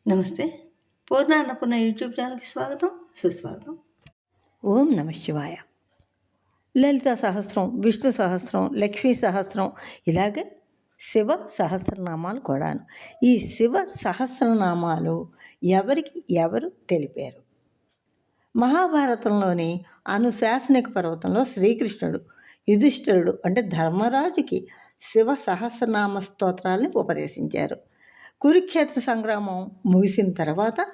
నమస్తే. పూర్ణ అన్నపూర్ణ యూట్యూబ్ ఛానల్‌కి స్వాగతం, సుస్వాగతం. ఓం నమః శివాయ. లలితా సహస్రం, విష్ణు సహస్రం, లక్ష్మీ సహస్రం ఇలాగే శివ సహస్రనామాలు కూడాను. ఈ శివ సహస్రనామాలు ఎవరికి ఎవరు తెలిపారు? మహాభారతంలోని అనుశాసనిక పర్వతంలో శ్రీకృష్ణుడు యుధిష్ఠిరుడు అంటే ధర్మరాజుకి శివ సహస్రనామ స్తోత్రాల్ని ఉపదేశించారు. కురుక్షేత్ర సంగ్రామం ముగిసిన తర్వాత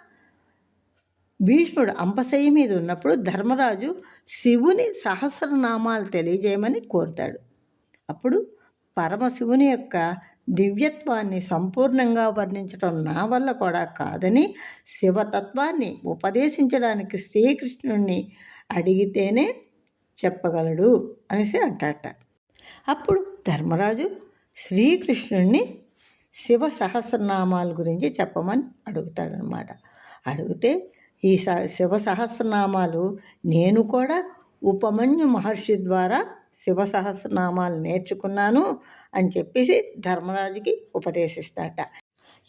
భీష్ముడు అంపశయ్య మీద ఉన్నప్పుడు ధర్మరాజు శివుని సహస్రనామాలు తెలియజేయమని కోరుతాడు. అప్పుడు పరమశివుని యొక్క దివ్యత్వాన్ని సంపూర్ణంగా వర్ణించడం నా వల్ల కూడా కాదని శివతత్వాన్ని ఉపదేశించడానికి శ్రీకృష్ణుడిని అడిగితేనే చెప్పగలడు అనేసి అంటాట. అప్పుడు ధర్మరాజు శ్రీకృష్ణుడిని శివ సహస్రనామాల గురించి చెప్పమని అడుగుతాడనమాట. అడిగితే ఈ శివ సహస్రనామాలు నేను కూడా ఉపమన్యు మహర్షి ద్వారా శివ సహస్రనామాలు నేర్చుకున్నాను అని చెప్పేసి ధర్మరాజుకి ఉపదేశిస్తాట.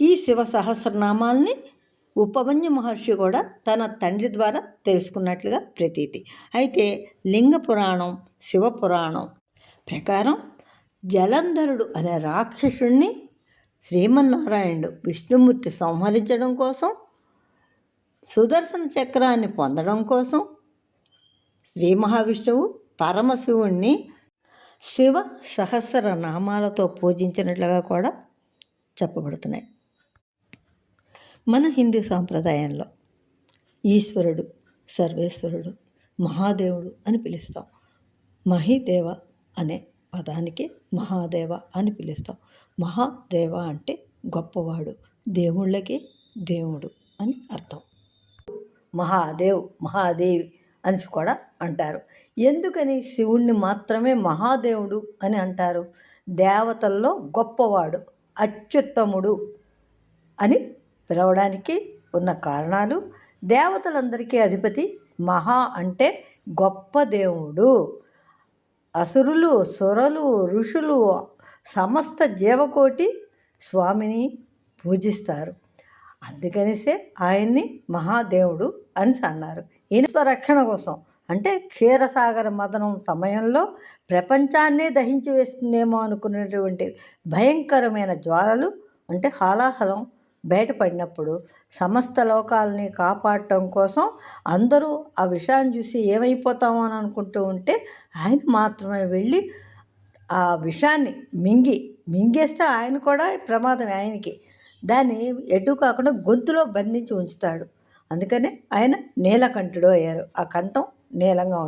ఈ శివ సహస్రనామాల్ని ఉపమన్యు మహర్షి కూడా తన తండ్రి ద్వారా తెలుసుకున్నట్లుగా ప్రతీతి. అయితే లింగ పురాణం, శివ పురాణం ప్రకారం జలంధరుడు అనే రాక్షసుణ్ణి శ్రీమన్నారాయణుడు విష్ణుమూర్తి సంహరించడం కోసం, సుదర్శన చక్రాన్ని పొందడం కోసం శ్రీ మహావిష్ణువు పరమశివుణ్ణి శివ సహస్రనామాలతో పూజించినట్లుగా కూడా చెప్పబడుతున్నాయి. మన హిందూ సాంప్రదాయంలో ఈశ్వరుడు, సర్వేశ్వరుడు, మహాదేవుడు అని పిలుస్తాం. మహిదేవ అనే పదానికి మహాదేవ అని పిలుస్తాం. మహాదేవ అంటే గొప్పవాడు, దేవుళ్ళకి దేవుడు అని అర్థం. మహాదేవ్, మహాదేవి అని కూడా అంటారు. ఎందుకని శివుణ్ణి మాత్రమే మహాదేవుడు అని అంటారు? దేవతల్లో గొప్పవాడు, అత్యుత్తముడు అని పిలవడానికి ఉన్న కారణాలు, దేవతలందరికీ అధిపతి, మహా అంటే గొప్ప దేవుడు. అసురులు, సురలు, ఋషులు, సమస్త జీవకోటి స్వామిని పూజిస్తారు. అందుకనిసే ఆయన్ని మహాదేవుడు అని అన్నారు. ఈశ్వరక్షణ కోసం అంటే క్షీరసాగర మదనం సమయంలో ప్రపంచాన్నే దహించి వేస్తుందేమో అనుకున్నటువంటి భయంకరమైన జ్వాలలు అంటే హాలాహలం బయటపడినప్పుడు సమస్త లోకాలని కాపాడటం కోసం అందరూ ఆ విషయాన్ని చూసి ఏమైపోతామో అని అనుకుంటూ ఉంటే ఆయన మాత్రమే వెళ్ళి ఆ విషాన్ని మింగేస్తే ఆయన కూడా ప్రమాదం ఆయనకి. దాన్ని ఎటు కాకుండా గొంతులో బంధించి ఉంచుతాడు. అందుకనే ఆయన నీలకంఠుడు అయ్యారు. ఆ కంఠం నీలంగా ఉంటుంది.